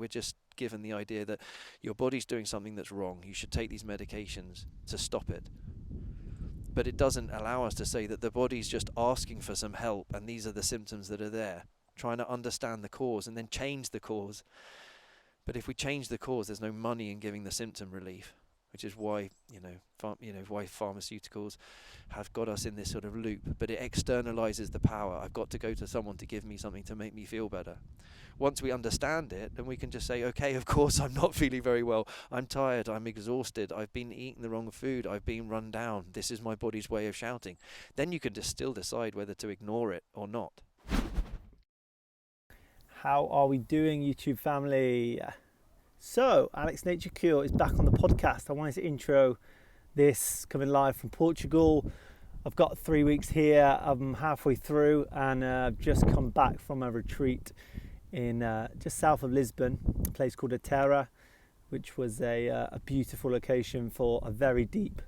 We're just given the idea that your body's doing something that's wrong. You should take these medications to stop it. But it doesn't allow us to say that the body's just asking for some help, and these are the symptoms that are there. Trying to understand the cause and then change the cause. But if we change the cause, there's no money in giving the symptom relief, which is why why pharmaceuticals have got us in this sort of loop. But it externalizes the power. I've got to go to someone to give me something to make me feel better. Once we understand it, then we can just say, okay, of course I'm not feeling very well. I'm tired. I'm exhausted. I've been eating the wrong food. I've been run down. This is my body's way of shouting. Then you can just still decide whether to ignore it or not. How are we doing, YouTube family? So, Alex Nature Cure is back on the podcast. I wanted to intro this, coming live from Portugal. I've got 3 weeks here. I'm halfway through, and I've just come back from a retreat in just south of Lisbon, a place called Heath, which was a beautiful location for a very deep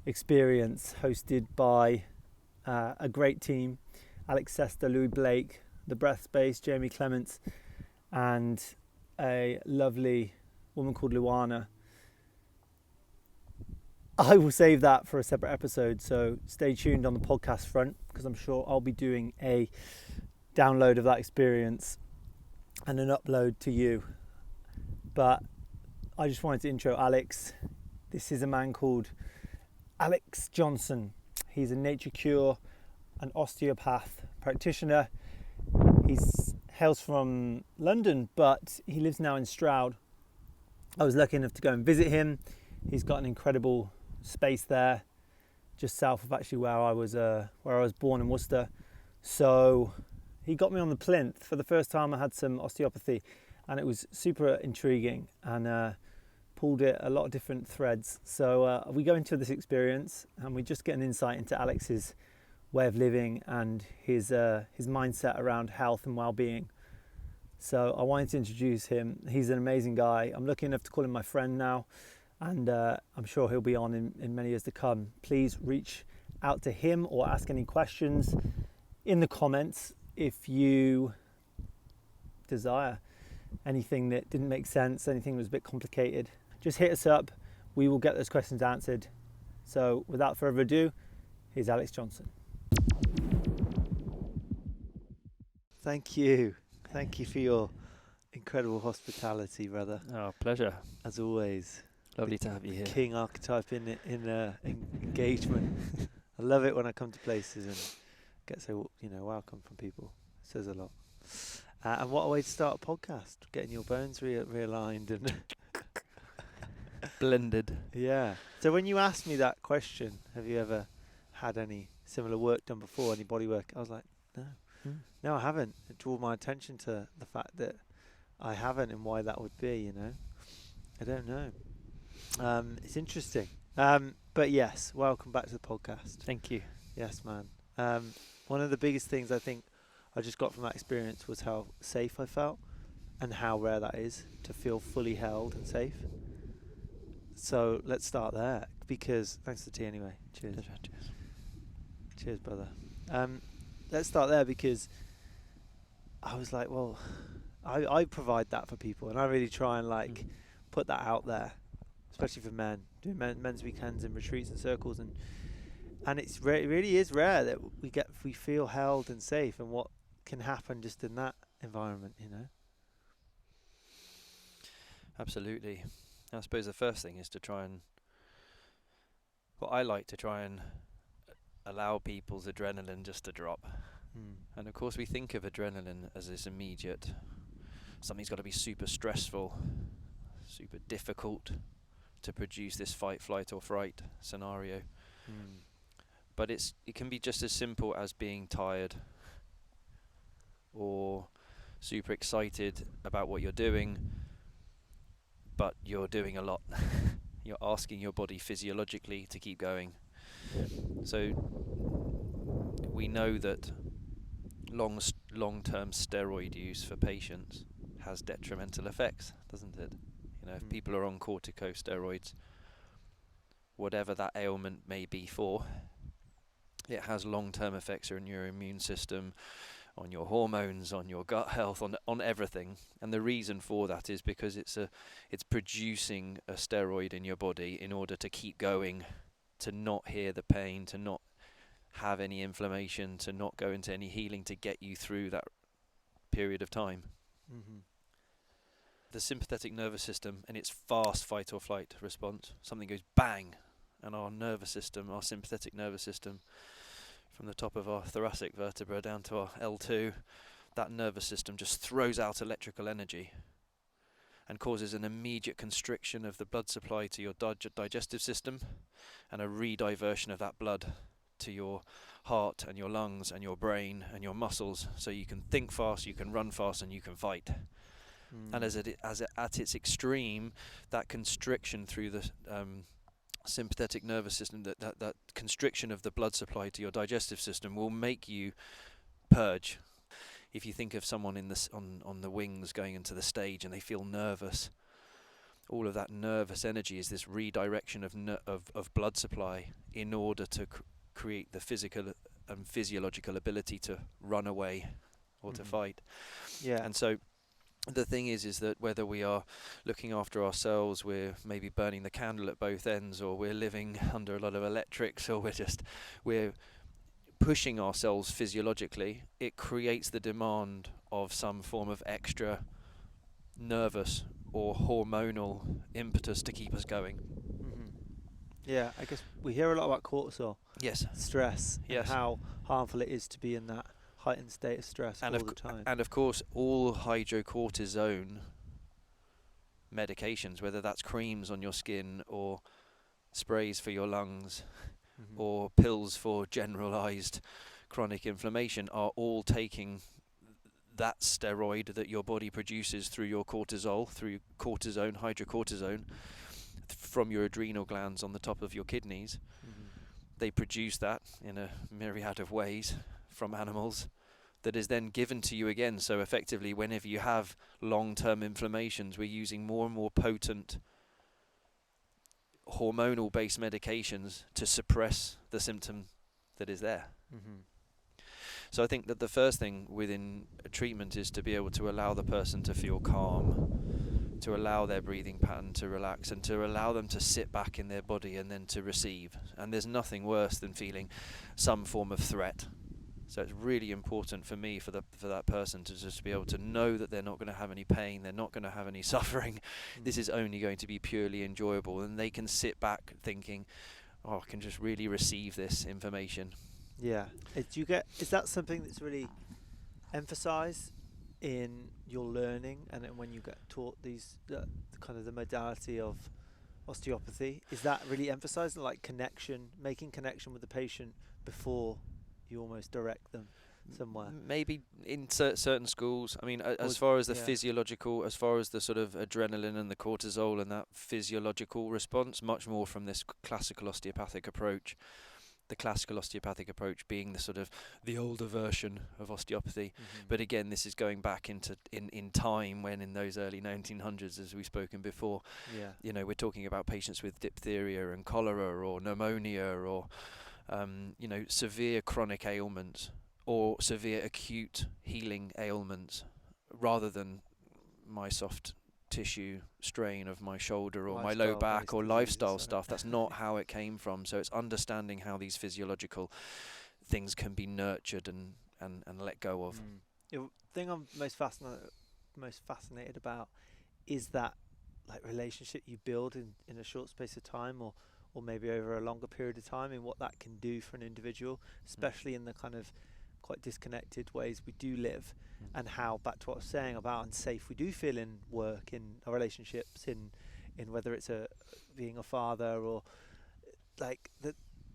experience, hosted by a great team: Alex Sester, Louis Blake, The Breath Space, Jamie Clements, and a lovely woman called Luana. I will save that for a separate episode, so stay tuned on the podcast front, because I'm sure I'll be doing a download of that experience and an upload to you. But I just wanted to intro Alex. This is a man called Alex Johnson. He's a nature cure, an osteopath practitioner. He hails from London, but he lives now in Stroud. I was lucky enough to go and visit him. He's got an incredible space there, just south of actually where I was born in Worcester. So he got me on the plinth. For the first time I had some osteopathy, and it was super intriguing, and pulled at a lot of different threads. So we go into this experience and we just get an insight into Alex's way of living and his mindset around health and well-being. So I wanted to introduce him. He's an amazing guy. I'm lucky enough to call him my friend now, and I'm sure he'll be on in many years to come. Please reach out to him or ask any questions in the comments if you desire. Anything that didn't make sense, anything that was a bit complicated, just hit us up. We will get those questions answered. So without further ado, here's Alex Johnson. Thank you for your incredible hospitality, brother. Oh, pleasure. As always. Lovely to have you here. King archetype in engagement. I love it when I come to places and get so welcome from people. It says a lot. And what a way to start a podcast, getting your bones realigned and blended. Yeah. So when you asked me that question, have you ever had any similar work done before, any body work? I was like, no. No, I haven't. It drew my attention to the fact that I haven't, and why that would be, I don't know. It's interesting. But yes, welcome back to the podcast. Thank you. Yes, man. One of the biggest things I think I just got from that experience was how safe I felt, and how rare that is to feel fully held and safe. So let's start there, because thanks to the tea anyway. Cheers. Cheers. Cheers, brother. Let's start there, because I was like, well, I provide that for people, and I really try and put that out there, especially for men, doing men's weekends and retreats and circles, and it really is rare that we feel held and safe, and what can happen just in that environment, Absolutely. I suppose the first thing is to try and, I like to try and allow people's adrenaline just to drop. And of course we think of adrenaline as this immediate, something's got to be super stressful, super difficult to produce this fight, flight or fright scenario. But it can be just as simple as being tired, or super excited about what you're doing, but you're doing a lot. You're asking your body physiologically to keep going. So we know that long-term steroid use for patients has detrimental effects, doesn't it? If people are on corticosteroids, whatever that ailment may be for, it has long-term effects on your immune system, on your hormones, on your gut health, on everything. And the reason for that is because it's producing a steroid in your body in order to keep going, to not hear the pain, to not have any inflammation, to not go into any healing, to get you through that period of time. Mm-hmm. The sympathetic nervous system and its fast fight or flight response, something goes bang, and our nervous system, our sympathetic nervous system, from the top of our thoracic vertebra down to our L2, that nervous system just throws out electrical energy and causes an immediate constriction of the blood supply to your digestive system and a rediversion of that blood to your heart and your lungs and your brain and your muscles, so you can think fast, you can run fast, and you can fight. And at its extreme, that constriction through the sympathetic nervous system, that constriction of the blood supply to your digestive system will make you purge. If you think of someone on the wings going into the stage and they feel nervous, all of that nervous energy is this redirection of blood supply in order to create the physical and physiological ability to run away or to fight. Yeah. And so the thing is that whether we are looking after ourselves, we're maybe burning the candle at both ends, or we're living under a lot of electrics, or we're pushing ourselves physiologically, it creates the demand of some form of extra nervous or hormonal impetus to keep us going. Mm-hmm. Yeah, I guess we hear a lot about cortisol. Yes. Stress. Yes. And how harmful it is to be in that heightened state of stress all the time. And of course, all hydrocortisone medications, whether that's creams on your skin or sprays for your lungs or pills for generalized chronic inflammation, are all taking that steroid that your body produces through your cortisol, through cortisone, hydrocortisone, from your adrenal glands on the top of your kidneys. They produce that in a myriad of ways from animals, that is then given to you again. So effectively, whenever you have long-term inflammations, we're using more and more potent hormonal-based medications to suppress the symptom that is there. So I think that the first thing within a treatment is to be able to allow the person to feel calm, to allow their breathing pattern to relax, and to allow them to sit back in their body and then to receive. And there's nothing worse than feeling some form of threat. So it's really important for me, for that person, to just be able to know that they're not going to have any pain, they're not going to have any suffering. This is only going to be purely enjoyable, and they can sit back thinking, oh, I can just really receive this information. Yeah. Is that something that's really emphasised in your learning, and when you get taught these kind of the modality of osteopathy? Is that really emphasised, like connection, making connection with the patient before you almost direct them somewhere? Maybe in certain schools. I mean, as far as the physiological, as far as the sort of adrenaline and the cortisol and that physiological response, much more from this classical osteopathic approach. The classical osteopathic approach being the sort of the older version of osteopathy. But again, this is going back into in time, when in those early 1900s, as we've spoken before, you know, we're talking about patients with diphtheria and cholera or pneumonia or severe chronic ailments or severe acute healing ailments, rather than my soft tissue strain of my shoulder or my low back or lifestyle stuff. That's not how it came from. So it's understanding how these physiological things can be nurtured and let go of. The thing I'm most fascinated about is that like relationship you build in a short space of time, or maybe over a longer period of time, and what that can do for an individual, especially in the kind of quite disconnected ways we do live, and how, back to what I was saying about unsafe we do feel in work, in our relationships, in whether it's being a father, or like the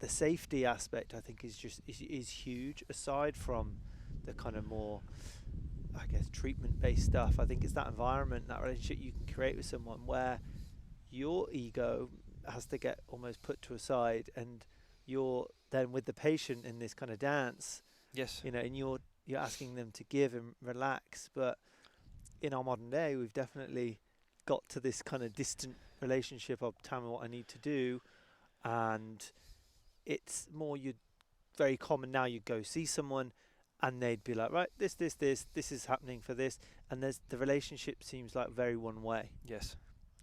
safety aspect, I think is huge. Aside from the kind of more, I guess, treatment based stuff, I think it's that environment, that relationship you can create with someone where your ego has to get almost put to a side, and you're then with the patient in this kind of dance. Yes. You know, and you're asking them to give and relax. But in our modern day, we've definitely got to this kind of distant relationship of tell me what I need to do, and it's more very common now. You go see someone, and they'd be like, right, this is happening for this, and there's the relationship seems like very one way, Yes.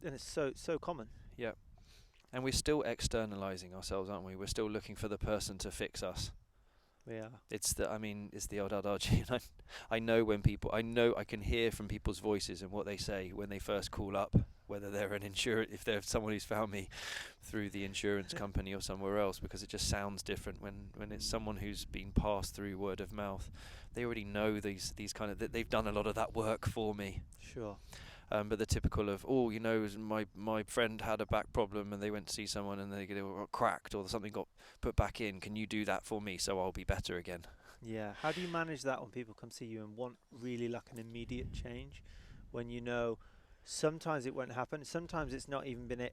and it's so common. Yeah. And we're still externalizing ourselves, aren't we? We're still looking for the person to fix us. Yeah. It's the old adage. I know when people, I can hear from people's voices and what they say when they first call up, whether they're an insurance, if they're someone who's found me through the insurance company or somewhere else, because it just sounds different when it's someone who's been passed through word of mouth. They already know these kind of, they've done a lot of that work for me. Sure. But the typical of, my friend had a back problem and they went to see someone and they got cracked or something got put back in. Can you do that for me so I'll be better again? Yeah. How do you manage that when people come see you and want really like an immediate change, when you know sometimes it won't happen, sometimes it's not even been and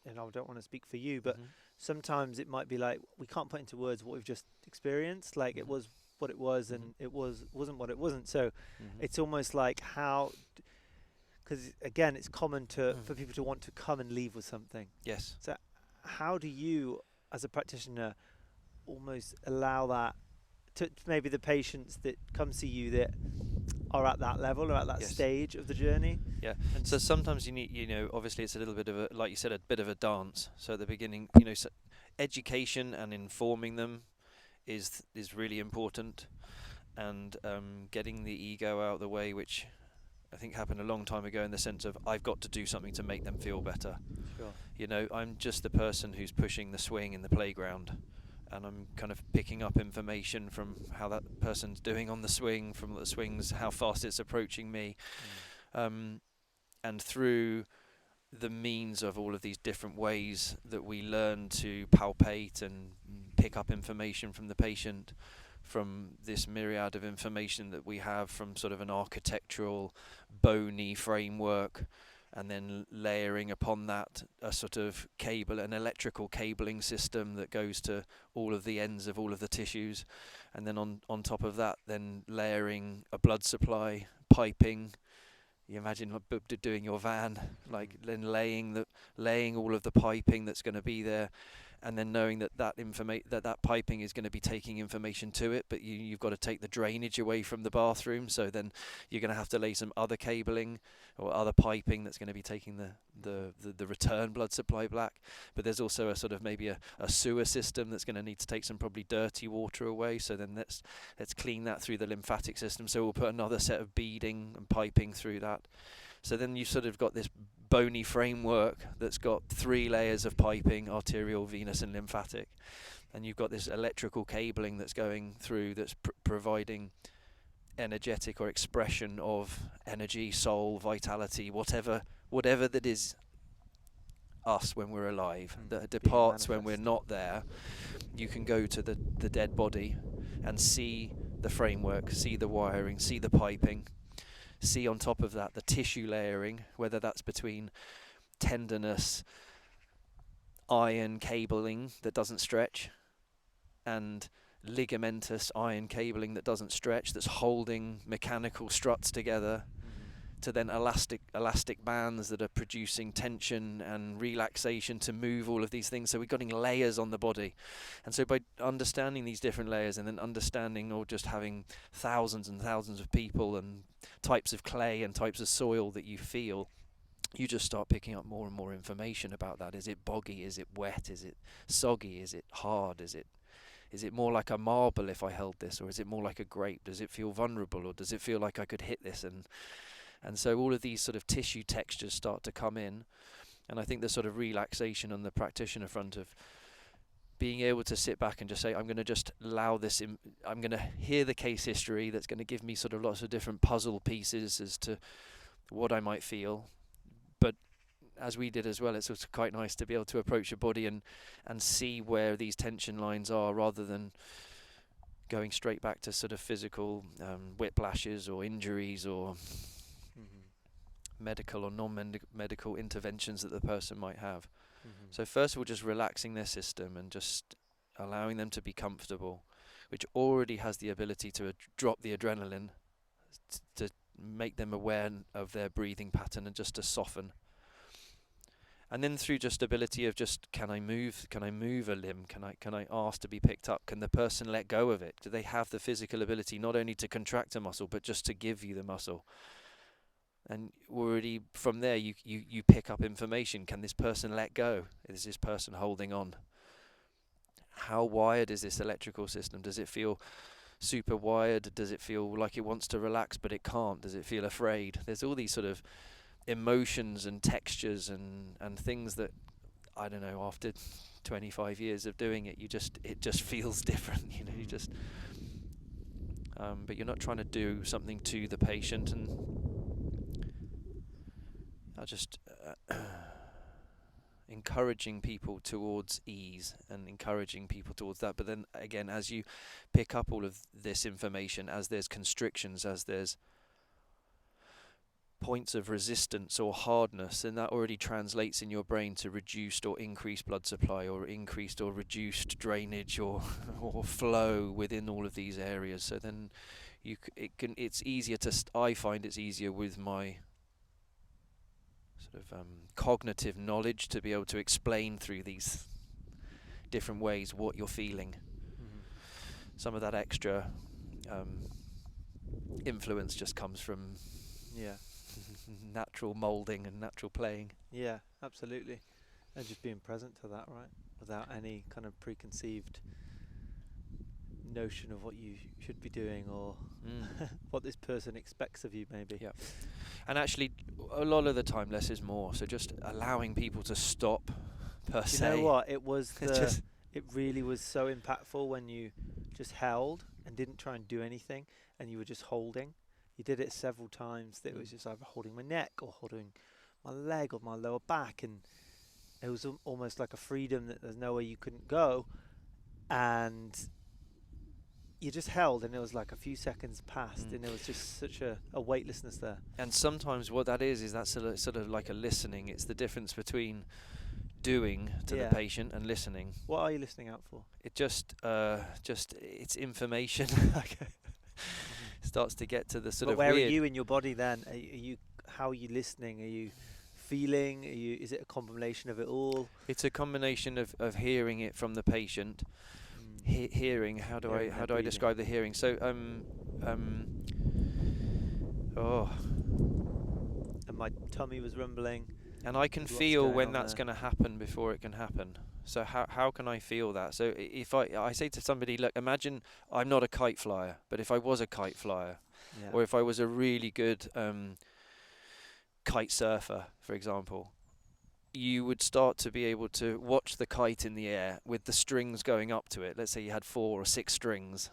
I don't want to speak for you, but sometimes it might be like we can't put into words what we've just experienced. Like it was what it was, and it wasn't what it wasn't. So it's almost like how, because again, it's common for people to want to come and leave with something. Yes. So how do you, as a practitioner, almost allow that to maybe the patients that come see you that are at that level or at that stage of the journey? Yeah. And so sometimes you need, obviously it's a little bit of a, like you said, a bit of a dance. So at the beginning, so education and informing them is really important, and getting the ego out of the way, which I think happened a long time ago, in the sense of I've got to do something to make them feel better. Sure. I'm just the person who's pushing the swing in the playground, and I'm kind of picking up information from how that person's doing on the swing, from the swings, how fast it's approaching me, and through the means of all of these different ways that we learn to palpate and pick up information from the patient, from this myriad of information that we have from sort of an architectural, bony framework, and then layering upon that a sort of an electrical cabling system that goes to all of the ends of all of the tissues, and then on top of that, then layering a blood supply, piping. You imagine doing your van, like then laying all of the piping that's going to be there, and then knowing that piping is going to be taking information to it, but you've got to take the drainage away from the bathroom. So then you're going to have to lay some other cabling or other piping that's going to be taking the return blood supply back. But there's also a sort of maybe a sewer system that's going to need to take some probably dirty water away. So then let's clean that through the lymphatic system. So we'll put another set of beading and piping through that. So then you've sort of got this bony framework that's got 3 layers of piping: arterial, venous and lymphatic, and you've got this electrical cabling that's going through, that's providing energetic or expression of energy, soul, vitality, whatever that is us when we're alive, that departs when we're not there. You can go to the dead body and see the framework, see the wiring, see the piping, see on top of that the tissue layering, whether that's between tenderness, iron cabling that doesn't stretch, and ligamentous iron cabling that doesn't stretch, that's holding mechanical struts together, to then elastic bands that are producing tension and relaxation to move all of these things. So we're getting layers on the body. And so by understanding these different layers, and then understanding, or just having thousands and thousands of people and types of clay and types of soil that you feel, you just start picking up more and more information about that. Is it boggy? Is it wet? Is it soggy? Is it hard? Is it more like a marble if I held this, or is it more like a grape? Does it feel vulnerable, or does it feel like I could hit this? And so all of these sort of tissue textures start to come in. And I think the sort of relaxation on the practitioner front of being able to sit back and just say, I'm going to just allow this in, I'm going to hear the case history that's going to give me sort of lots of different puzzle pieces as to what I might feel. But as we did as well, it's also quite nice to be able to approach your body and see where these tension lines are, rather than going straight back to sort of physical whiplashes or injuries or medical or non-medical interventions that the person might have. So first of all, just relaxing their system and just allowing them to be comfortable, which already has the ability to drop the adrenaline, to make them aware of their breathing pattern and just to soften. And then through just ability of just, can I move a limb? Can I ask to be picked up? Can the person let go of it? Do they have the physical ability not only to contract a muscle, but just to give you the muscle? And already from there, you pick up information. Can this person let go? Is this person holding on? How wired is this electrical system? Does it feel super wired? Does it feel like it wants to relax but it can't? Does it feel afraid? There's all these sort of emotions and textures and things that, I don't know, after 25 years of doing it, it just feels different, you know. You just but you're not trying to do something to the patient, and I just encouraging people towards ease and encouraging people towards that. But then again, as you pick up all of this information, as there's constrictions, as there's points of resistance or hardness, and that already translates in your brain to reduced or increased blood supply, or increased or reduced drainage, or flow within all of these areas. So then it's easier I find it's easier with my sort of cognitive knowledge to be able to explain through these different ways what you're feeling. Some of that extra influence just comes from natural molding and natural playing. Yeah, absolutely. And just being present to that, right? Without any kind of preconceived notion of what you should be doing, or what this person expects of you, maybe. Yeah. And actually, a lot of the time, less is more. So just allowing people to stop, per se. You know what? It really was so impactful when you just held and didn't try and do anything, and you were just holding. You did it several times. That it was just either holding my neck or holding my leg or my lower back, and it was almost like a freedom that there's nowhere you couldn't go, and you just held, and it was like a few seconds passed, and there was just such a weightlessness there. And sometimes what that is that's sort of like a listening. It's the difference between doing to the patient and listening. What are you listening out for? It just it's information. Starts to get to the sort of where weird. Are you in your body then? How are you listening? Are you feeling? Is it a combination of it all? It's a combination of hearing it from the patient. Hearing. How do I describe the hearing? So and my tummy was rumbling. And I can feel when that's going to happen before it can happen. So how can I feel that? So if I say to somebody, look, imagine I'm not a kite flyer, but if I was a kite flyer, or if I was a really good kite surfer, for example, you would start to be able to watch the kite in the air with the strings going up to it. Let's say you had 4 or 6 strings,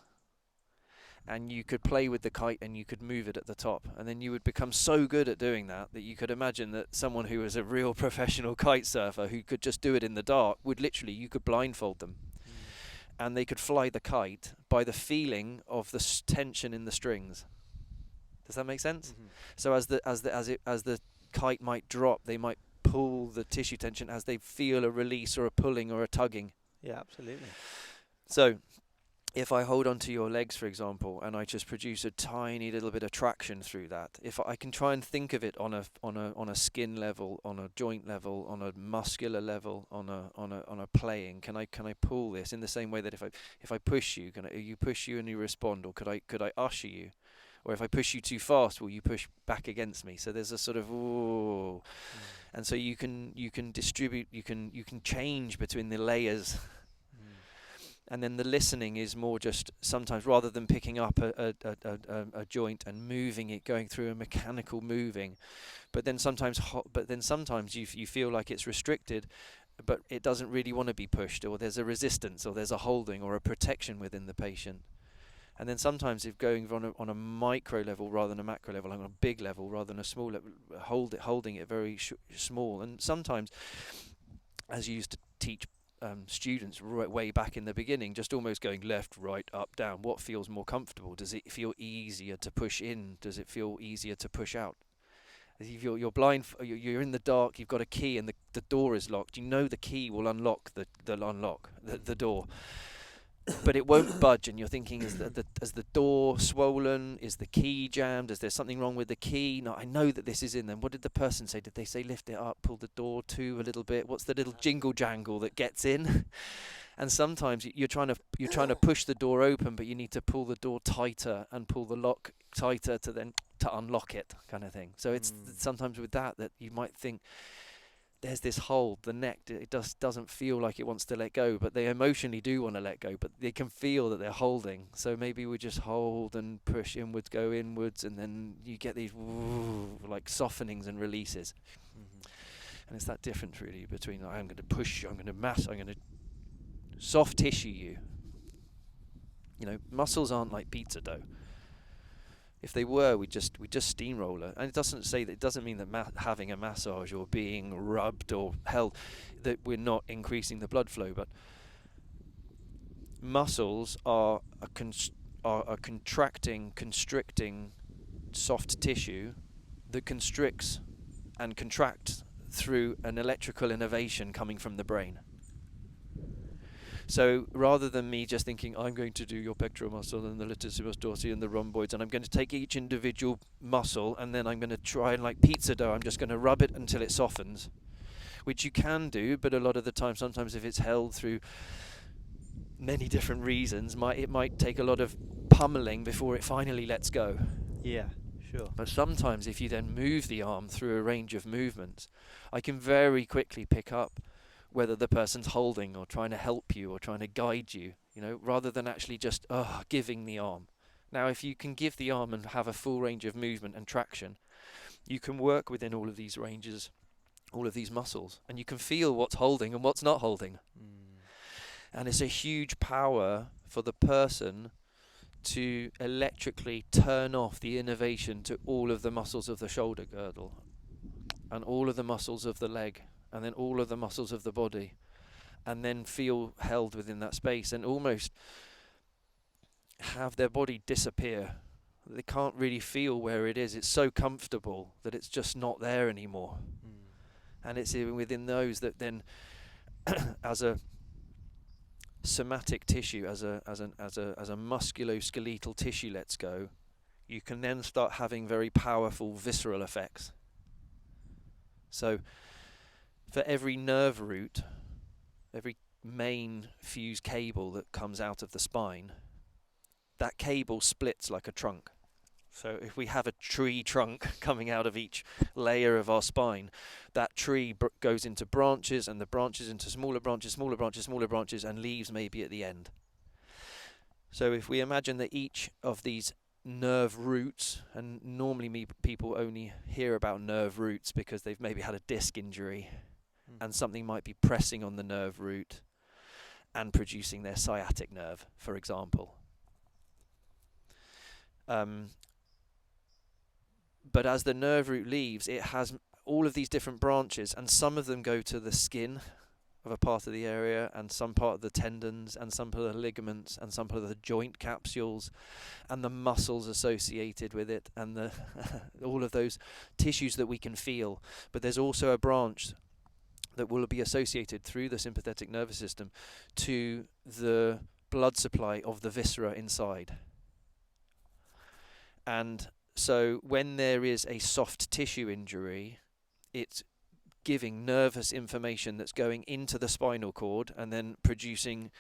and you could play with the kite and you could move it at the top, and then you would become so good at doing that you could imagine that someone who was a real professional kite surfer who could just do it in the dark you could blindfold them, and they could fly the kite by the feeling of the tension in the strings. Does that make sense? So as the kite might drop, they might pull the tissue tension as they feel a release or a pulling or a tugging. Yeah, absolutely. So if I hold onto your legs, for example, and I just produce a tiny little bit of traction through that, if I can try and think of it on a skin level, on a joint level, on a muscular level, on a playing, can I pull this in the same way that if I push you, you push you and you respond, or could I usher you? Or if I push you too fast, will you push back against me? So there's a sort of and so you can distribute, you can change between the layers. And then the listening is more just sometimes, rather than picking up a joint and moving it, going through a mechanical moving, but then sometimes you feel like it's restricted, but it doesn't really want to be pushed, or there's a resistance, or there's a holding or a protection within the patient. And then sometimes if going on a micro level rather than a macro level, on a big level rather than a small level, holding it very small. And sometimes, as you used to teach students way back in the beginning, just almost going left, right, up, down. What feels more comfortable? Does it feel easier to push in? Does it feel easier to push out? If you're blind, you're in the dark, you've got a key and the door is locked. You know the key will unlock the door. but it won't budge, and you're thinking, is the door swollen? Is the key jammed? Is there something wrong with the key? No, I know that this is in them. What did the person say? Did they say lift it up, pull the door to a little bit? What's the little jingle jangle that gets in? And sometimes you're trying to push the door open, but you need to pull the door tighter and pull the lock tighter to unlock it, kind of thing. So it's sometimes with that you might think there's this hold, the neck, it doesn't feel like it wants to let go, but they emotionally do want to let go, but they can feel that they're holding. So maybe we just hold and push inwards, go inwards, and then you get these like softenings and releases. And it's that difference really between I'm going to push you, I'm going to mass, I'm going to soft tissue you. You know, muscles aren't like pizza dough. If they were, we just steamroller. And it doesn't mean that having a massage or being rubbed or held, that we're not increasing the blood flow. But muscles are a contracting, constricting, soft tissue that constricts and contracts through an electrical innervation coming from the brain. So rather than me just thinking, I'm going to do your pectoral muscle and the latissimus dorsi and the rhomboids, and I'm going to take each individual muscle and then I'm going to try and like pizza dough, I'm just going to rub it until it softens, which you can do, but a lot of the time, sometimes if it's held through many different reasons, it might take a lot of pummeling before it finally lets go. Yeah, sure. But sometimes if you then move the arm through a range of movements, I can very quickly pick up whether the person's holding or trying to help you or trying to guide you, you know, rather than actually just giving the arm. Now, if you can give the arm and have a full range of movement and traction, you can work within all of these ranges, all of these muscles, and you can feel what's holding and what's not holding. And it's a huge power for the person to electrically turn off the innervation to all of the muscles of the shoulder girdle and all of the muscles of the leg, and then all of the muscles of the body, and then feel held within that space and almost have their body disappear. They can't really feel where it is. It's so comfortable that it's just not there anymore. And it's even within those that then as a somatic tissue, as a musculoskeletal tissue lets go, you can then start having very powerful visceral effects. So for every nerve root, every main fused cable that comes out of the spine, that cable splits like a trunk. So if we have a tree trunk coming out of each layer of our spine, that tree goes into branches, and the branches into smaller branches, smaller branches, smaller branches, and leaves maybe at the end. So if we imagine that each of these nerve roots, and normally people only hear about nerve roots because they've maybe had a disc injury, and something might be pressing on the nerve root and producing their sciatic nerve, for example. But as the nerve root leaves, it has all of these different branches, and some of them go to the skin of a part of the area, and some part of the tendons, and some part of the ligaments, and some part of the joint capsules, and the muscles associated with it, and the all of those tissues that we can feel. But there's also a branch that will be associated through the sympathetic nervous system to the blood supply of the viscera inside. And so when there is a soft tissue injury, it's giving nervous information that's going into the spinal cord and then producing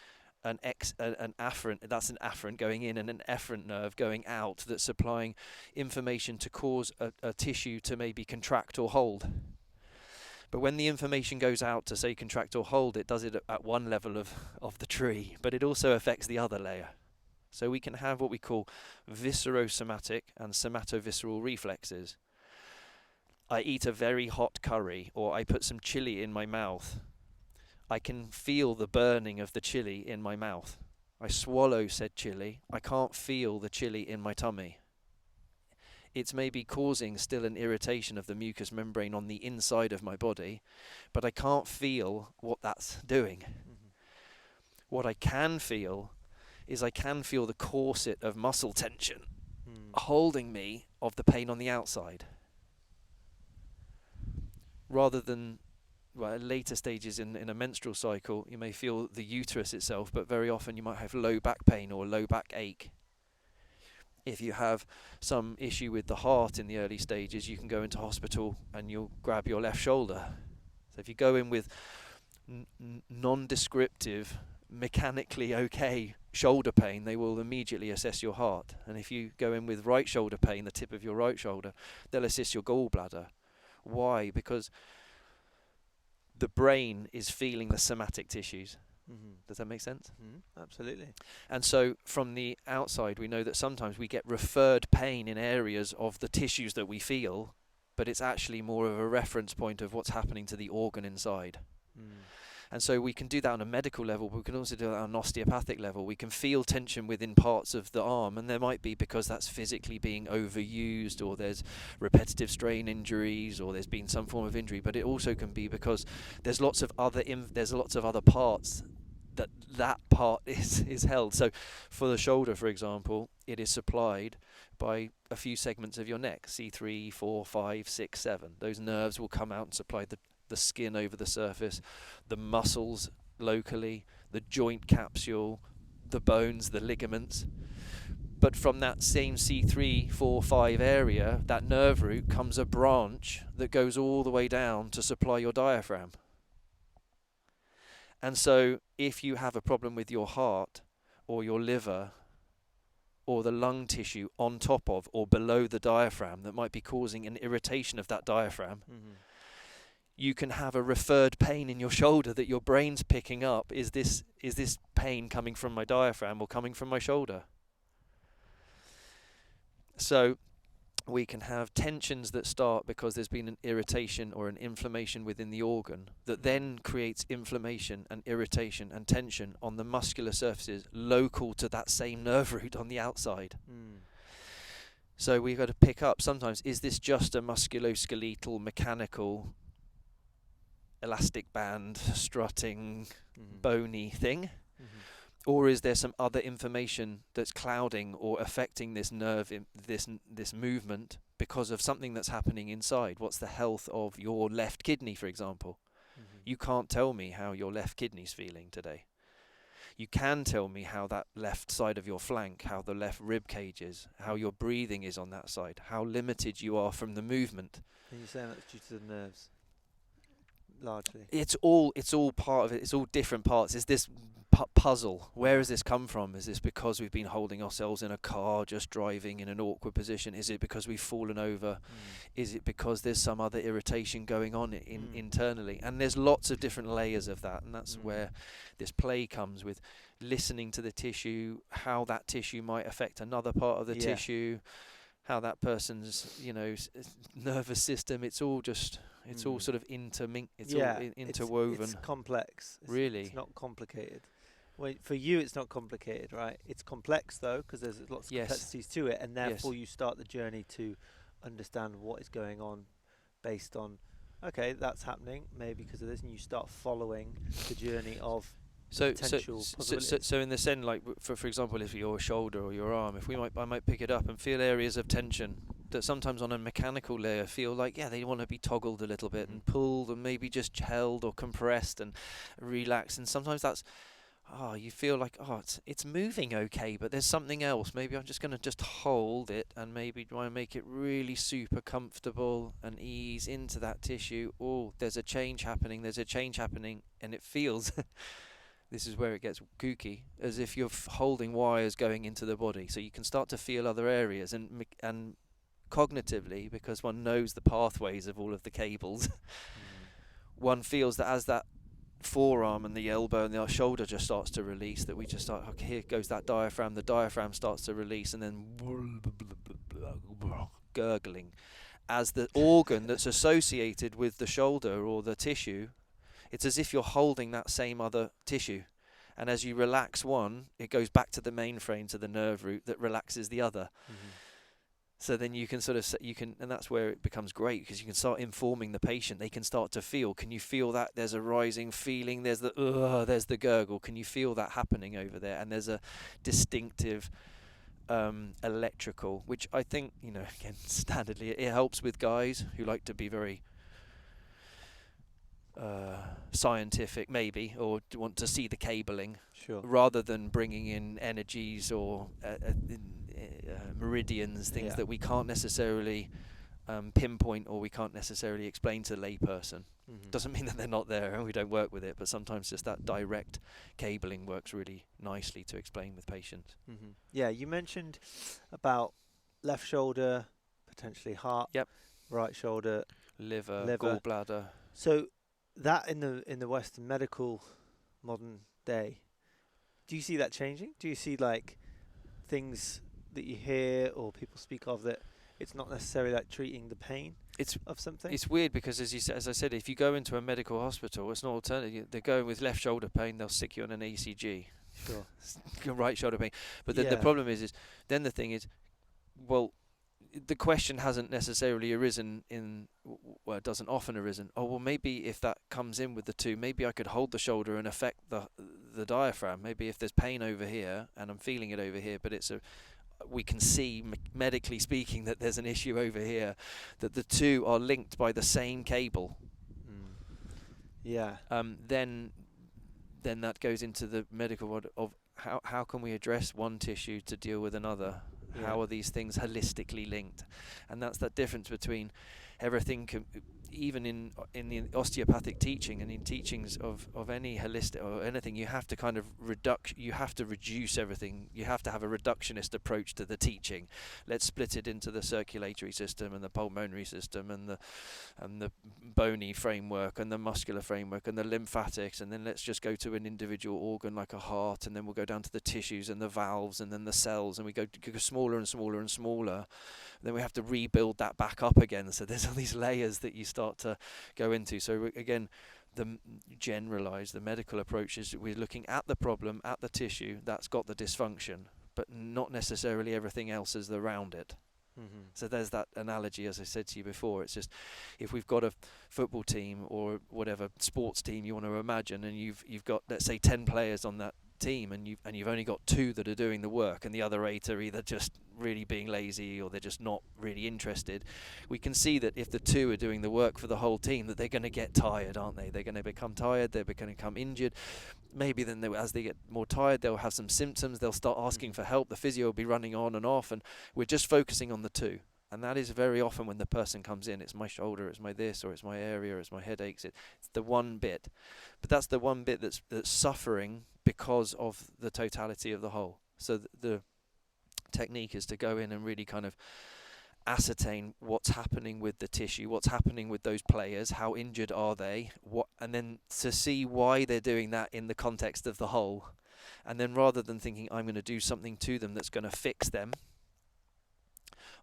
an afferent, that's an afferent going in, and an efferent nerve going out that's supplying information to cause a tissue to maybe contract or hold. But when the information goes out to say contract or hold, it does it at one level of the tree, but it also affects the other layer. So we can have what we call viscerosomatic and somatovisceral reflexes. I eat a very hot curry, or I put some chili in my mouth. I can feel the burning of the chili in my mouth. I swallow said chili. I can't feel the chili in my tummy. It's maybe causing still an irritation of the mucous membrane on the inside of my body, but I can't feel what that's doing. What I can feel is I can feel the corset of muscle tension holding me of the pain on the outside, rather than at later stages in a menstrual cycle, you may feel the uterus itself, but very often you might have low back pain or low back ache. If you have some issue with the heart in the early stages, you can go into hospital and you'll grab your left shoulder. So if you go in with non-descriptive, mechanically okay shoulder pain, they will immediately assess your heart. And if you go in with right shoulder pain, the tip of your right shoulder, they'll assess your gallbladder. Why? Because the brain is feeling the somatic tissues. Mm-hmm. Does that make sense? Mm-hmm. Absolutely. And so from the outside, we know that sometimes we get referred pain in areas of the tissues that we feel, but it's actually more of a reference point of what's happening to the organ inside. And so we can do that on a medical level, but we can also do that on an osteopathic level. We can feel tension within parts of the arm, and there might be because that's physically being overused, or there's repetitive strain injuries, or there's been some form of injury. But it also can be because there's lots of other parts that part is held. So for the shoulder, for example, it is supplied by a few segments of your neck, C3, 4, 5, 6, 7. Those nerves will come out and supply the skin over the surface, the muscles locally, the joint capsule, the bones, the ligaments. But from that same C3, 4, 5 area, that nerve root comes a branch that goes all the way down to supply your diaphragm. And so if you have a problem with your heart or your liver or the lung tissue on top of or below the diaphragm that might be causing an irritation of that diaphragm, you can have a referred pain in your shoulder that your brain's picking up. Is this pain coming from my diaphragm or coming from my shoulder? So we can have tensions that start because there's been an irritation or an inflammation within the organ that then creates inflammation and irritation and tension on the muscular surfaces local to that same nerve root on the outside. So we've got to pick up sometimes, is this just a musculoskeletal, mechanical, elastic band, strutting, bony thing? Or is there some other information that's clouding or affecting this nerve, this movement, because of something that's happening inside? What's the health of your left kidney, for example? You can't tell me how your left kidney's feeling today. You can tell me how that left side of your flank, how the left rib cage is, how your breathing is on that side, how limited you are from the movement. And you're saying that's due to the nerves, largely? It's all part of it. It's all different parts. It's this puzzle. Where has this come from? Is this because we've been holding ourselves in a car, just driving in an awkward position? Is it because we've fallen over? Is it because there's some other irritation going on internally? And there's lots of different layers of that, and that's where this play comes with listening to the tissue, how that tissue might affect another part of the tissue, how that person's nervous system. It's all just all sort of interwoven. It's complex. It's not complicated. Well, for you, it's not complicated, right? It's complex though, because there's lots of complexities to it, and therefore you start the journey to understand what is going on, based on, okay, that's happening maybe because of this, and you start following the journey of potential possibilities. So in the sense, like for example, if your shoulder or your arm, I might pick it up and feel areas of tension that sometimes on a mechanical layer feel like they want to be toggled a little bit and pulled and maybe just held or compressed and relaxed, and sometimes that's you feel like it's moving okay, but there's something else. Maybe I'm just going to just hold it and maybe try and make it really super comfortable and ease into that tissue. There's a change happening, and it feels this is where it gets kooky, as if you're holding wires going into the body, so you can start to feel other areas, and cognitively, because one knows the pathways of all of the cables, one feels that as that forearm and the elbow and the shoulder just starts to release, that we just start, here goes that diaphragm, the diaphragm starts to release, and then gurgling as the organ that's associated with the shoulder or the tissue. It's as if you're holding that same other tissue, and as you relax one, it goes back to the mainframe, to the nerve root that relaxes the other. So then you can and that's where it becomes great, because you can start informing the patient. They can start to feel. Can you feel that? There's a rising feeling. There's the gurgle. Can you feel that happening over there? And there's a distinctive electrical, which I think, again, standardly, it helps with guys who like to be very scientific maybe, or want to see the cabling, Sure. rather than bringing in energies or meridians, things Yeah. that we can't necessarily pinpoint or we can't necessarily explain to the layperson. Doesn't mean that they're not there and we don't work with it, but sometimes just that direct cabling works really nicely to explain with patients. Yeah, you mentioned about left shoulder, potentially heart. Yep. Right shoulder, Liver. Gallbladder. So that in the Western medical modern day, do you see that changing? Do you see like things that you hear or people speak of that it's not necessarily like treating the pain of something? It's weird because as I said, if you go into a medical hospital, it's not alternative. They're going with left shoulder pain, they'll stick you on an ECG. Sure. Right shoulder pain. But then the problem is then the thing is, well, the question hasn't necessarily arisen it doesn't often arisen. Oh, well, maybe if that comes in with the two, maybe I could hold the shoulder and affect the diaphragm. Maybe if there's pain over here and I'm feeling it over here, but we can see medically speaking that there's an issue over here, that the two are linked by the same cable. Yeah. Then that goes into the medical world of how can we address one tissue to deal with another? Yeah. How are these things holistically linked? And that's that difference between everything, even in the osteopathic teaching and in teachings of any holistic or anything, you have to kind of reduce everything. You have to have a reductionist approach to the teaching. Let's split it into the circulatory system and the pulmonary system and the bony framework and the muscular framework and the lymphatics, and then let's just go to an individual organ like a heart, and then we'll go down to the tissues and the valves and then the cells, and we go smaller and smaller and smaller. Then we have to rebuild that back up again. So there's all these layers that you start to go into. So again, the medical approach is we're looking at the problem, at the tissue that's got the dysfunction, but not necessarily everything else is around it. So there's that analogy, as I said to you before. It's just, if we've got a football team or whatever sports team you want to imagine, and you've got, let's say, 10 players on that team, and you've only got 2 that are doing the work, and the other 8 are either just really being lazy or they're just not really interested. We can see that if the 2 are doing the work for the whole team, that they're going to get tired, aren't they? They're going to become tired, they're going to become injured. Maybe then as they get more tired, they'll have some symptoms, they'll start asking for help, the physio will be running on and off, and we're just focusing on the 2. And that is very often when the person comes in, it's my shoulder, it's my this, or it's my area, it's my headaches. It's the one bit. But that's the one bit that's suffering because of the totality of the whole. So the technique is to go in and really kind of ascertain what's happening with the tissue, what's happening with those players, how injured are they, and then to see why they're doing that in the context of the whole. And then rather than thinking I'm going to do something to them that's going to fix them,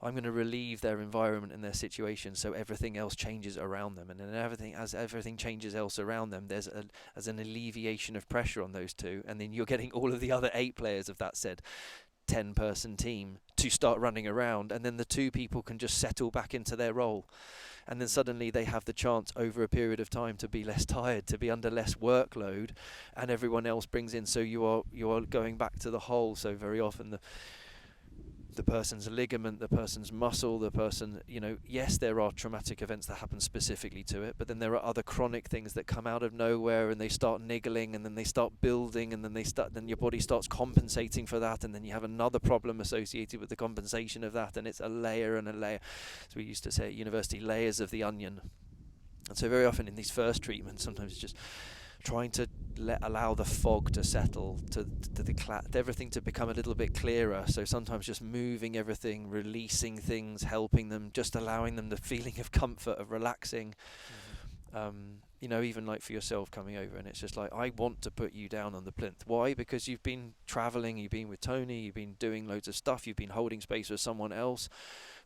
I'm going to relieve their environment and their situation so everything else changes around them. And then as everything changes else around them, there's an alleviation of pressure on those 2. And then you're getting all of the other 8 players of that said 10-person team to start running around. And then the 2 people can just settle back into their role. And then suddenly they have the chance over a period of time to be less tired, to be under less workload. And everyone else brings in. So you are going back to the whole. So very often the person's ligament, the person's muscle, the person, yes, there are traumatic events that happen specifically to it, but then there are other chronic things that come out of nowhere and they start niggling and then they start building and then your body starts compensating for that, and then you have another problem associated with the compensation of that, and it's a layer and a layer. So we used to say at university, layers of the onion. And so very often in these first treatments, sometimes it's just trying to allow the fog to settle, to everything to become a little bit clearer. So sometimes just moving everything, releasing things, helping them, just allowing them the feeling of comfort, of relaxing. Even like for yourself coming over, and it's just like, I want to put you down on the plinth. Why? Because you've been traveling, you've been with Tony, you've been doing loads of stuff, you've been holding space with someone else.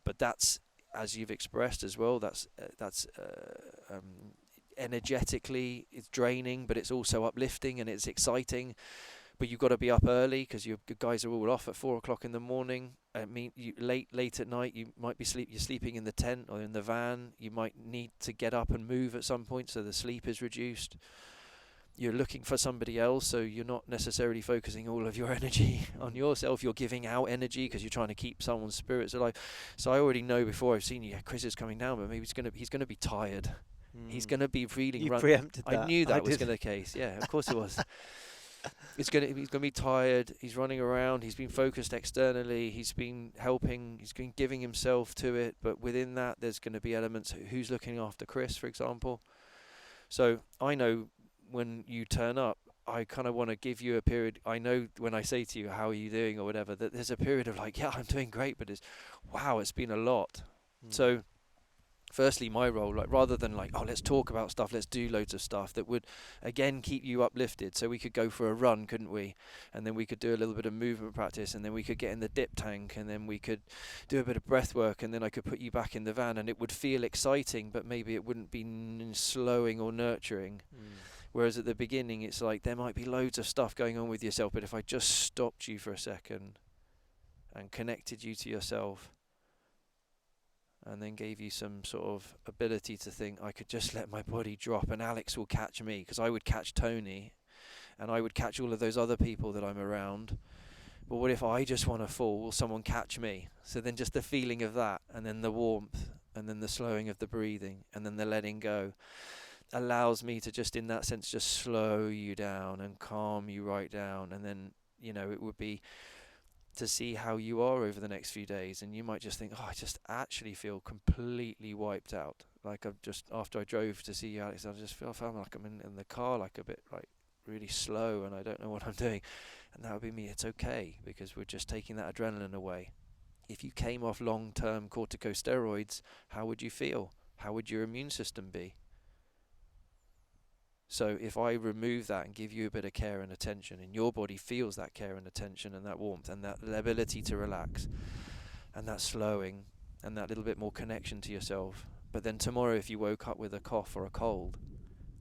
But that's, as you've expressed as well, that's energetically it's draining, but it's also uplifting and it's exciting. But you've got to be up early because your guys are all off at 4 o'clock in the morning. I mean, late at night, you might be you're sleeping in the tent or in the van. You might need to get up and move at some point, so the sleep is reduced. You're looking for somebody else, so you're not necessarily focusing all of your energy on yourself. You're giving out energy because you're trying to keep someone's spirits alive. So I already know before I've seen you, Chris is coming down, but maybe he's going to be tired. He's going to be feeling. You preempted that. I knew that was going to be the case. Yeah, of course it was. He's going to be tired. He's running around. He's been focused externally. He's been helping. He's been giving himself to it. But within that, there's going to be elements. Who's looking after Chris, for example? So I know when you turn up, I kind of want to give you a period. I know when I say to you, how are you doing or whatever, that there's a period of like, yeah, I'm doing great, but it's been a lot. So firstly, my role, like, rather than like, oh, let's talk about stuff, let's do loads of stuff that would again keep you uplifted. So we could go for a run, couldn't we? And then we could do a little bit of movement practice, and then we could get in the dip tank, and then we could do a bit of breath work, and then I could put you back in the van, and it would feel exciting, but maybe it wouldn't be slowing or nurturing. Whereas at the beginning, it's like there might be loads of stuff going on with yourself, but if I just stopped you for a second and connected you to yourself and then gave you some sort of ability to think, I could just let my body drop and Alex will catch me, because I would catch Tony and I would catch all of those other people that I'm around. But what if I just want to fall? Will someone catch me? So then just the feeling of that, and then the warmth, and then the slowing of the breathing, and then the letting go, allows me to just in that sense just slow you down and calm you right down. And then, you know, it would be to see how you are over the next few days, and you might just think, oh, I just actually feel completely wiped out. Like I've just, after I drove to see you, Alex, I just feel like I'm in the car, like a bit like really slow, and I don't know what I'm doing. And that would be me. It's okay, because we're just taking that adrenaline away. If you came off long-term corticosteroids, how would you feel? How would your immune system be? So if I remove that and give you a bit of care and attention, and your body feels that care and attention and that warmth and that ability to relax and that slowing and that little bit more connection to yourself. But then tomorrow, if you woke up with a cough or a cold,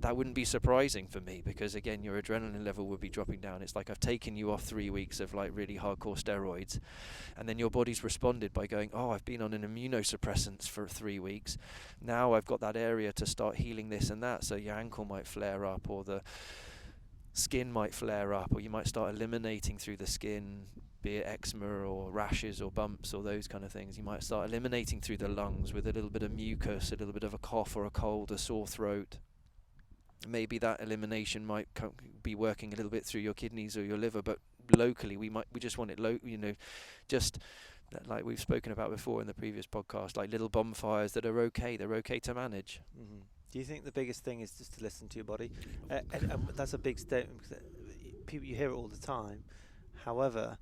that wouldn't be surprising for me, because again, your adrenaline level would be dropping down. It's like I've taken you off 3 weeks of like really hardcore steroids, and then your body's responded by going, oh, I've been on an immunosuppressant for 3 weeks. Now I've got that area to start healing this and that. So your ankle might flare up, or the skin might flare up, or you might start eliminating through the skin, be it eczema or rashes or bumps or those kind of things. You might start eliminating through the lungs with a little bit of mucus, a little bit of a cough or a cold, a sore throat. Maybe that elimination might be working a little bit through your kidneys or your liver, but locally we just want it just like we've spoken about before in the previous podcast, like little bonfires that are okay. They're okay to manage. Do you think the biggest thing is just to listen to your body? And that's a big statement, because people, you hear it all the time. However,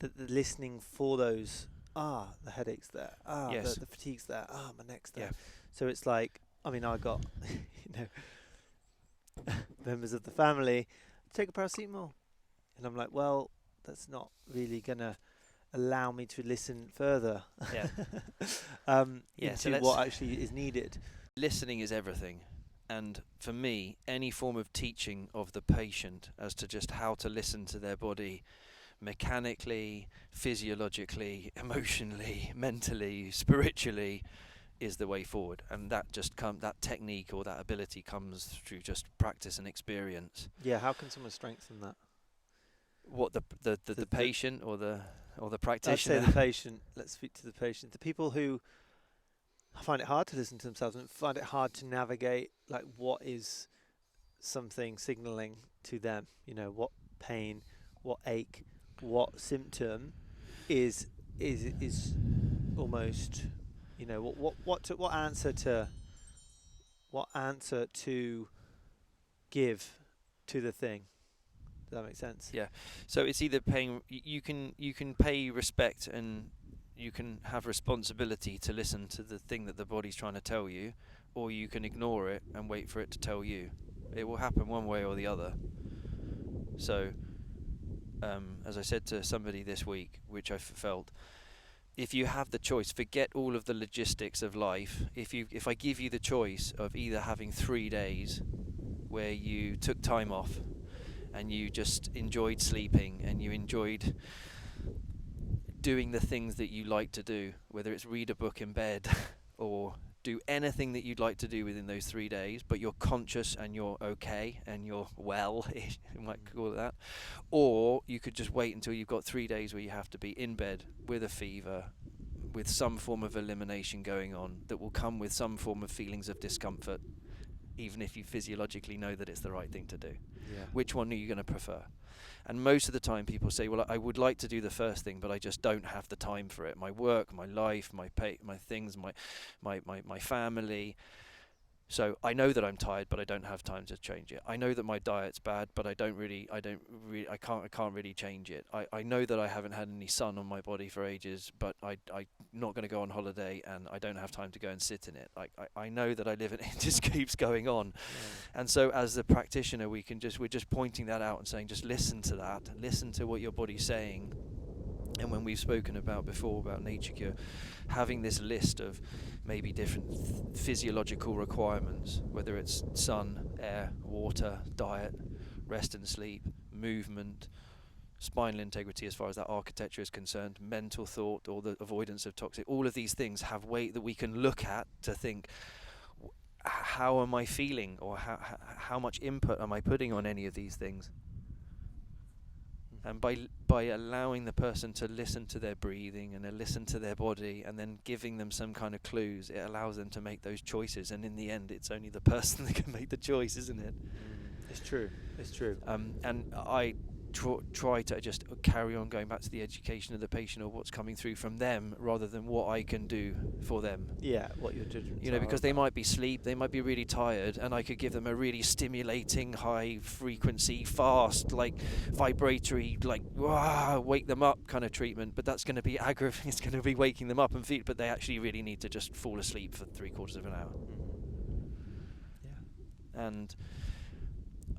the listening for those, the headache's there, yes. the fatigue's there, my neck's there. Yeah. So it's like, I mean, I got, members of the family, take a paracetamol, and I'm like, well, that's not really gonna allow me to listen further into what actually is needed. Listening is everything, and for me, any form of teaching of the patient as to just how to listen to their body mechanically, physiologically, emotionally, mentally, spiritually, is the way forward. And that just that technique or that ability comes through just practice and experience. Yeah, how can someone strengthen that? What, the patient or the practitioner? I'd say the patient. Let's speak to the patient. The people who find it hard to listen to themselves and find it hard to navigate, like, what is something signaling to them, what pain, what ache, what symptom is almost, what answer to give to the thing. Does that make sense? Yeah. So it's either paying. You can pay respect, and you can have responsibility to listen to the thing that the body's trying to tell you, or you can ignore it and wait for it to tell you. It will happen one way or the other. So, as I said to somebody this week, which I felt, if you have the choice, forget all of the logistics of life. If I give you the choice of either having 3 days where you took time off and you just enjoyed sleeping and you enjoyed doing the things that you like to do, whether it's read a book in bed or do anything that you'd like to do within those 3 days, but you're conscious and you're okay and you're well, you might call it that. Or you could just wait until you've got 3 days where you have to be in bed with a fever, with some form of elimination going on that will come with some form of feelings of discomfort. even if you physiologically know that it's the right thing to do. Yeah. Which one are you going to prefer? And most of the time people say, well, I would like to do the first thing, but I just don't have the time for it. My work, my life, my things, my family. So I know that I'm tired, but I don't have time to change it. I know that my diet's bad, but I can't really change it. I know that I haven't had any sun on my body for ages, but I'm not going to go on holiday, and I don't have time to go and sit in it. I know that I live in it just keeps going on. Yeah. And so as the practitioner, we're just pointing that out and saying, just listen to that, listen to what your body's saying. And when we've spoken about before about Nature Cure, having this list of maybe different physiological requirements, whether it's sun, air, water, diet, rest and sleep, movement, spinal integrity as far as that architecture is concerned, mental thought, or the avoidance of toxic, all of these things have weight that we can look at to think, how am I feeling, or how much input am I putting on any of these things? And by allowing the person to listen to their breathing and listen to their body, and then giving them some kind of clues, it allows them to make those choices. And in the end, it's only the person that can make the choice, isn't it? It's true. It's true. And I try to just carry on going back to the education of the patient, or what's coming through from them, rather than what I can do for them. Yeah, what your judgments are. Because they might be asleep, they might be really tired, and I could give them a really stimulating, high frequency, fast, like vibratory, like wake them up kind of treatment, but that's going to be aggravating. It's going to be waking them up and feet, but they actually really need to just fall asleep for 3/4 of an hour. Yeah. And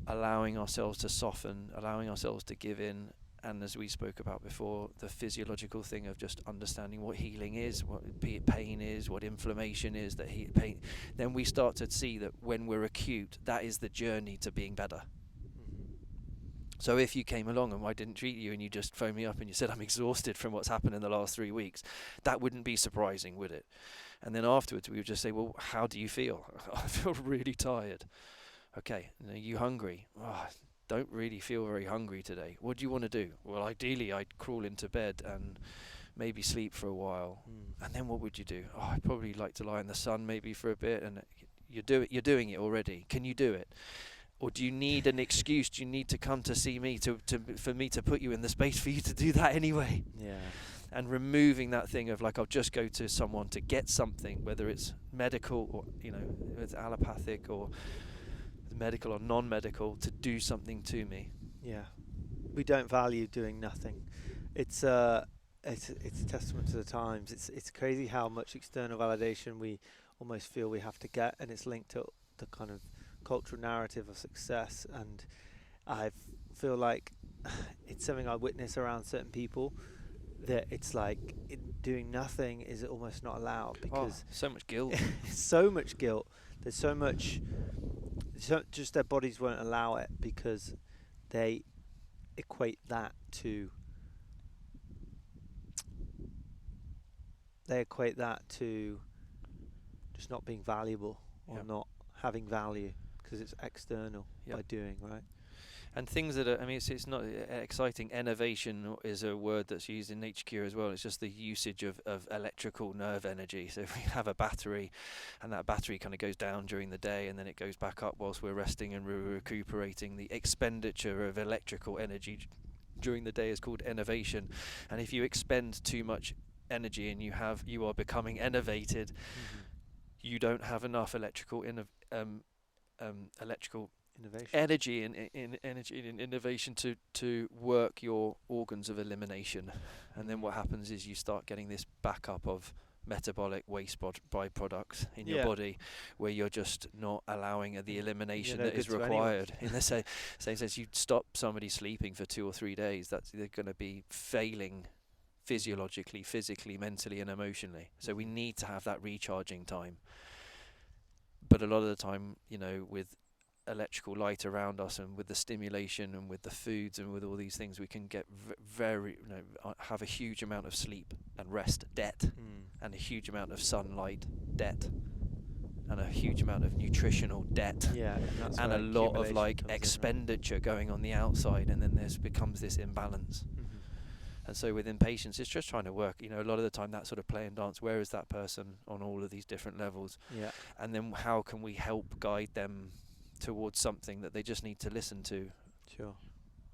allowing ourselves to soften, allowing ourselves to give in, and as we spoke about before, the physiological thing of just understanding what healing is, what pain is, what inflammation is, pain. Then we start to see that when we're acute, that is the journey to being better. So if you came along and I didn't treat you, and you just phoned me up and you said, I'm exhausted from what's happened in the last 3 weeks, that wouldn't be surprising, would it? And then afterwards we would just say, well, how do you feel? I feel really tired. Okay, are you hungry? Oh, don't really feel very hungry today. What do you want to do? Well, ideally I'd crawl into bed and maybe sleep for a while. And then what would you do? Oh, I'd probably like to lie in the sun maybe for a bit. And you're doing it already. Can you do it? Or do you need an excuse? Do you need to come to see me for me to put you in the space for you to do that anyway? Yeah. And removing that thing of like, I'll just go to someone to get something, whether it's medical or, it's allopathic or medical or non-medical, to do something to me. Yeah, we don't value doing nothing. It's a testament to the times. It's crazy how much external validation we almost feel we have to get, and it's linked to the kind of cultural narrative of success. And I feel like it's something I witness around certain people, that it's like doing nothing is almost not allowed, because so much guilt. So much guilt. There's so much. Just their bodies won't allow it, because they equate that to just not being valuable, or not having value, because it's external by doing, right? And things that are, it's not exciting. Innovation is a word that's used in Nature Cure as well. It's just the usage of electrical nerve energy. So if we have a battery, and that battery kind of goes down during the day, and then it goes back up whilst we're resting and we're recuperating, the expenditure of electrical energy during the day is called innovation. And if you expend too much energy and you are becoming innovated, you don't have enough electrical energy and innovation to work your organs of elimination. And then what happens is you start getting this backup of metabolic waste byproducts in your body, where you're just not allowing the elimination that is required. In the same sense, you stop somebody sleeping for 2 or 3 days, they're going to be failing physiologically, physically, mentally and emotionally. So we need to have that recharging time. But a lot of the time, with electrical light around us, and with the stimulation, and with the foods, and with all these things, we can get have a huge amount of sleep and rest debt, and a huge amount of sunlight debt, and a huge amount of nutritional debt, and a lot of expenditure going on the outside, and then becomes this imbalance. And so within patients, it's just trying to work, a lot of the time that sort of play and dance, where is that person on all of these different levels? Yeah. And then how can we help guide them towards something that they just need to listen to? Sure.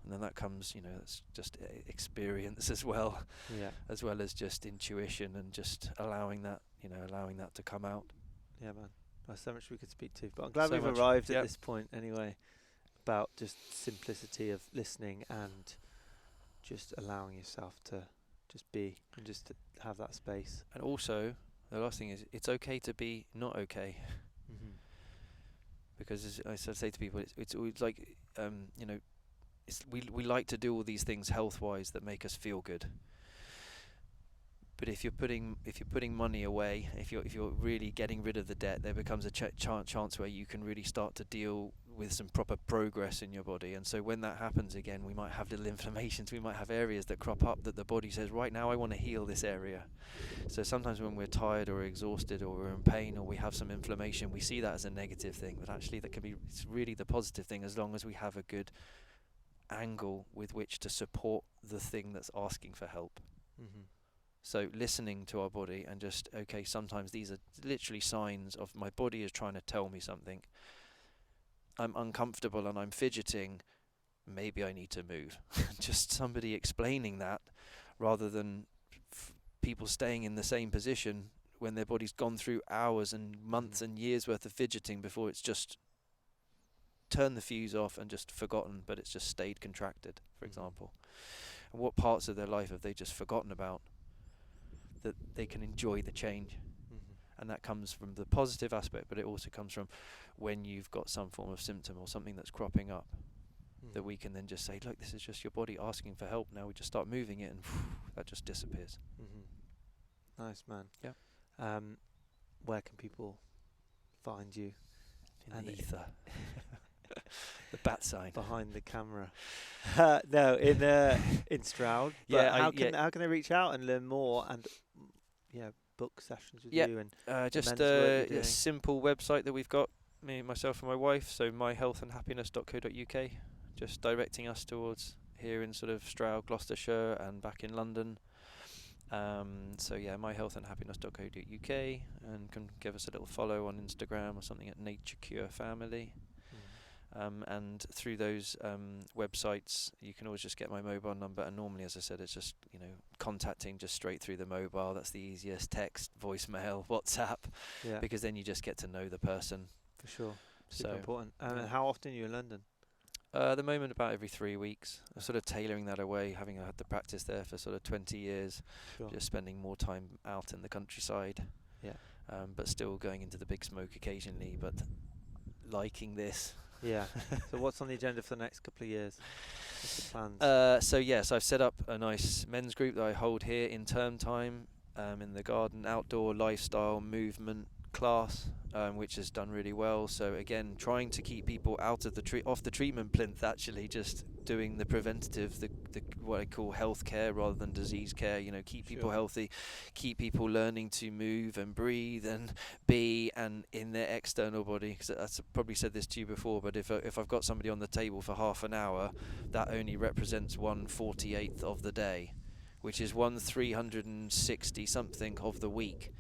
And then that comes, it's just experience as well, Yeah. as well as just intuition, and just allowing that to come out. Yeah, man. There's so much we could speak to, but I'm glad So we've much. arrived Yep. at this point anyway, about just simplicity of listening and just allowing yourself to just be and just to have that space. And also, the last thing is, it's okay to be not okay. Mm-hmm. Because as I say to people, it's always like, we like to do all these things health-wise that make us feel good. But if you're putting money away, if you're really getting rid of the debt, there becomes a chance where you can really start to deal with some proper progress in your body. And so when that happens again, we might have little inflammations, we might have areas that crop up that the body says, right now I want to heal this area. So sometimes when we're tired or exhausted or we're in pain or we have some inflammation, we see that as a negative thing, but actually it's really the positive thing, as long as we have a good angle with which to support the thing that's asking for help. Mm-hmm. So listening to our body and just, okay, sometimes these are literally signs of my body is trying to tell me something. I'm uncomfortable and I'm fidgeting. Maybe I need to move. Just somebody explaining that, rather than people staying in the same position when their body's gone through hours and months and years worth of fidgeting before it's just turned the fuse off and just forgotten, but it's just stayed contracted, for example. And what parts of their life have they just forgotten about, that they can enjoy the change? And that comes from the positive aspect, but it also comes from when you've got some form of symptom or something that's cropping up, that we can then just say, look, this is just your body asking for help. Now we just start moving it, and that just disappears. Nice, man. Yeah. Where can people find you? In the ether. The bat sign. Behind the camera. No, in Stroud. But Yeah, how can they reach out and learn more and book sessions with you and just a simple website that we've got, myself and my wife, so myhealthandhappiness.co.uk, just directing us towards here in sort of Stroud, Gloucestershire, and back in London. myhealthandhappiness.co.uk, and can give us a little follow on Instagram or something at Nature Cure Family. And through those websites, you can always just get my mobile number. And normally, as I said, it's just contacting just straight through the mobile. That's the easiest. Text, voicemail, WhatsApp. Yeah. Because then you just get to know the person. For sure. Super So important. And how often are you in London? At the moment, about every 3 weeks. I'm sort of tailoring that away, having had the practice there for sort of 20 years. Sure. Just spending more time out in the countryside. Yeah. But still going into the big smoke occasionally. But liking this. Yeah. So what's on the agenda for the next couple of years? What's the plans? I've set up a nice men's group that I hold here in term time, in the garden, outdoor lifestyle movement class, which has done really well. So again, trying to keep people out of off the treatment plinth, actually just doing the preventative, the what I call health care rather than disease care. Keep people healthy, keep people learning to move and breathe and be and in their external body. Because I've probably said this to you before, but if I've got somebody on the table for half an hour, that only represents 1/48th of the day, which is 1/360 something of the week.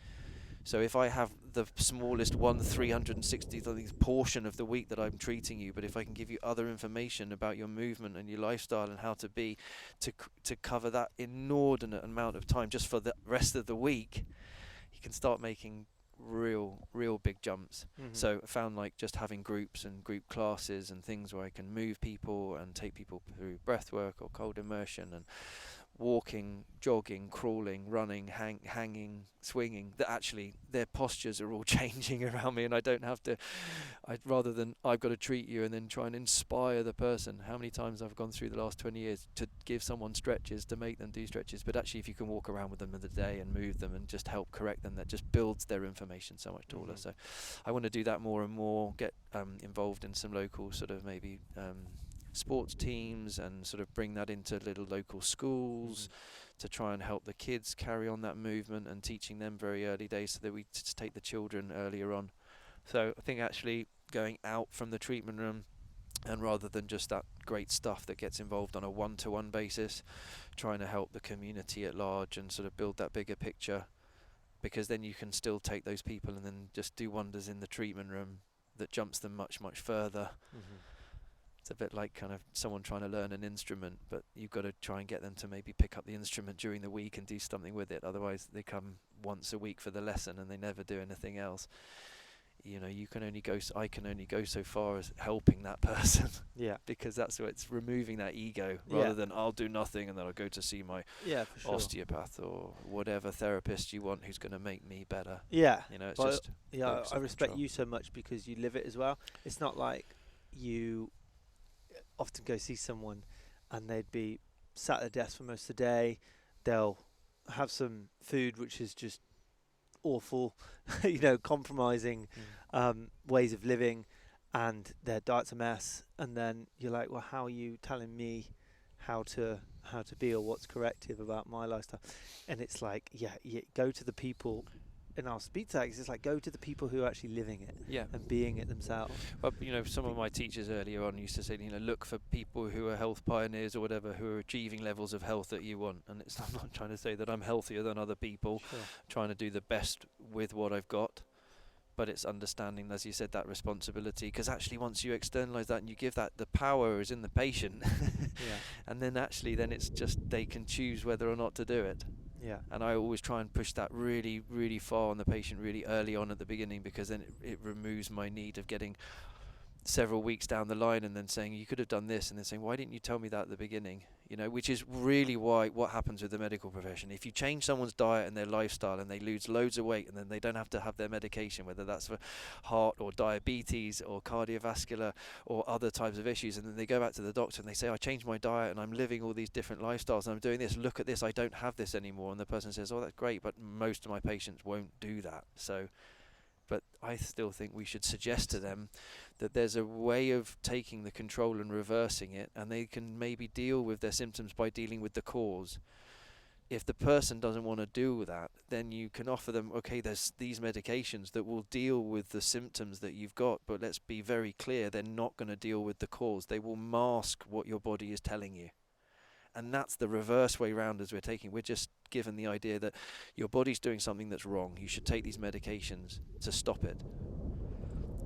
So if I have the smallest 1/360th portion of the week that I'm treating you, but if I can give you other information about your movement and your lifestyle and how to be, to cover that inordinate amount of time just for the rest of the week, you can start making real big jumps. So I found like just having groups and group classes and things where I can move people and take people through breath work or cold immersion and walking, jogging, crawling, running, hanging, swinging, that actually their postures are all changing around me, and I don't have to, rather than I've got to treat you and then try and inspire the person. How many times I've gone through the last 20 years to give someone stretches, to make them do stretches, but actually if you can walk around with them in the day and move them and just help correct them, that just builds their information so much taller. So I want to do that more and more, get involved in some local sort of maybe sports teams and sort of bring that into little local schools to try and help the kids carry on that movement and teaching them very early days, so that we just take the children earlier on. So I think actually going out from the treatment room And rather than just that great stuff that gets involved on a one-to-one basis, trying to help the community at large and sort of build that bigger picture, because then you can still take those people and then just do wonders in the treatment room that jumps them much, much further. Mm-hmm. It's a bit like kind of someone trying to learn an instrument, but you've got to try and get them to maybe pick up the instrument during the week and do something with it. Otherwise, they come once a week for the lesson and they never do anything else. You know, you can only go. I can only go so far as helping that person. Yeah. Because that's what it's removing that ego, rather than I'll do nothing and then I'll go to see my for sure. osteopath or whatever therapist you want who's going to make me better. Yeah. You know, it's but just. Yeah, I respect control. you so much because you live it as well. It's not like you often go see someone and they'd be sat at a desk for most of the day. They'll have some food which is just awful, you know, compromising ways of living, and their diet's a mess. And then you're like, well, how are you telling me how to be, or what's corrective about my lifestyle? And it's like, you go to the people. And I'll speak to that, 'cause it's like, go to the people who are actually living it and being it themselves. Well, you know, some of my teachers earlier on used to say, you know, look for people who are health pioneers or whatever, who are achieving levels of health that you want. And I'm not trying to say that I'm healthier than other people, trying to do the best with what I've got. But it's understanding, as you said, that responsibility. Because actually, once you externalize that and you give that, the power is in the patient. And then actually, then it's just they can choose whether or not to do it. Yeah. And I always try and push that really, really far on the patient really early on at the beginning, because then it removes my need of getting several weeks down the line and then saying, you could have done this, and then saying, why didn't you tell me that at the beginning? You know, which is really what happens with the medical profession. If you change someone's diet and their lifestyle and they lose loads of weight and then they don't have to have their medication, whether that's for heart or diabetes or cardiovascular or other types of issues, and then they go back to the doctor and they say, I changed my diet and I'm living all these different lifestyles and I'm doing this, look at this, I don't have this anymore. And the person says, oh, that's great, but most of my patients won't do that. So, but I still think we should suggest to them that there's a way of taking the control and reversing it, and they can maybe deal with their symptoms by dealing with the cause. If the person doesn't want to do that, then you can offer them, okay, there's these medications that will deal with the symptoms that you've got, but let's be very clear, they're not going to deal with the cause. They will mask what your body is telling you. And that's the reverse way round as we're taking. We're just given the idea that your body's doing something that's wrong. You should take these medications to stop it.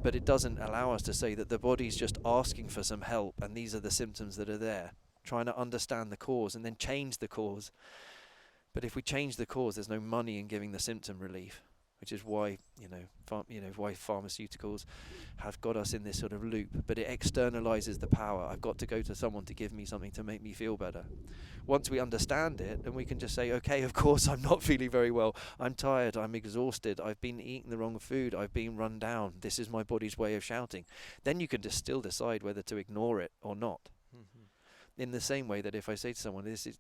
But it doesn't allow us to say that the body's just asking for some help and these are the symptoms that are there. Trying to understand the cause and then change the cause. But if we change the cause, there's no money in giving the symptom relief, which is why, why pharmaceuticals have got us in this sort of loop. But it externalizes the power. I've got to go to someone to give me something to make me feel better. Once we understand it, then we can just say, okay, of course I'm not feeling very well. I'm tired. I'm exhausted. I've been eating the wrong food. I've been run down. This is my body's way of shouting. Then you can just still decide whether to ignore it or not. Mm-hmm. In the same way that if I say to someone, this is,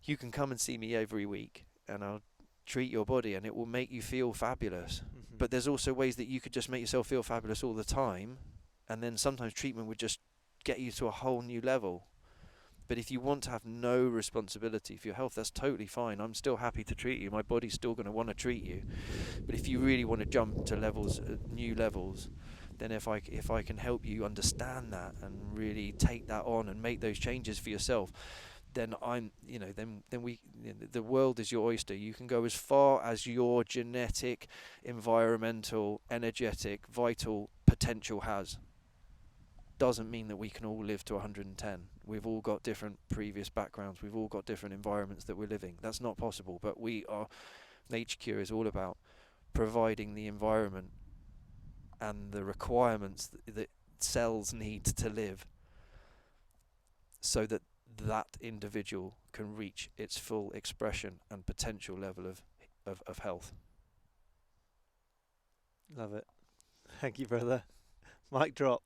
you can come and see me every week and I'll treat your body and it will make you feel fabulous. Mm-hmm. But there's also ways that you could just make yourself feel fabulous all the time, and then sometimes treatment would just get you to a whole new level. But if you want to have no responsibility for your health, that's totally fine. I'm still happy to treat you. My body's still going to want to treat you. But if you really want to jump to levels, new levels, then if I can help you understand that and really take that on and make those changes for yourself, then the world is your oyster. You can go as far as your genetic, environmental, energetic, vital potential has. Doesn't mean that we can all live to 110. We've all got different previous backgrounds. We've all got different environments that we're living. That's not possible. But Nature Cure is all about providing the environment and the requirements that cells need to live, so that individual can reach its full expression and potential level of health. Love it. Thank you, brother. Mic drop.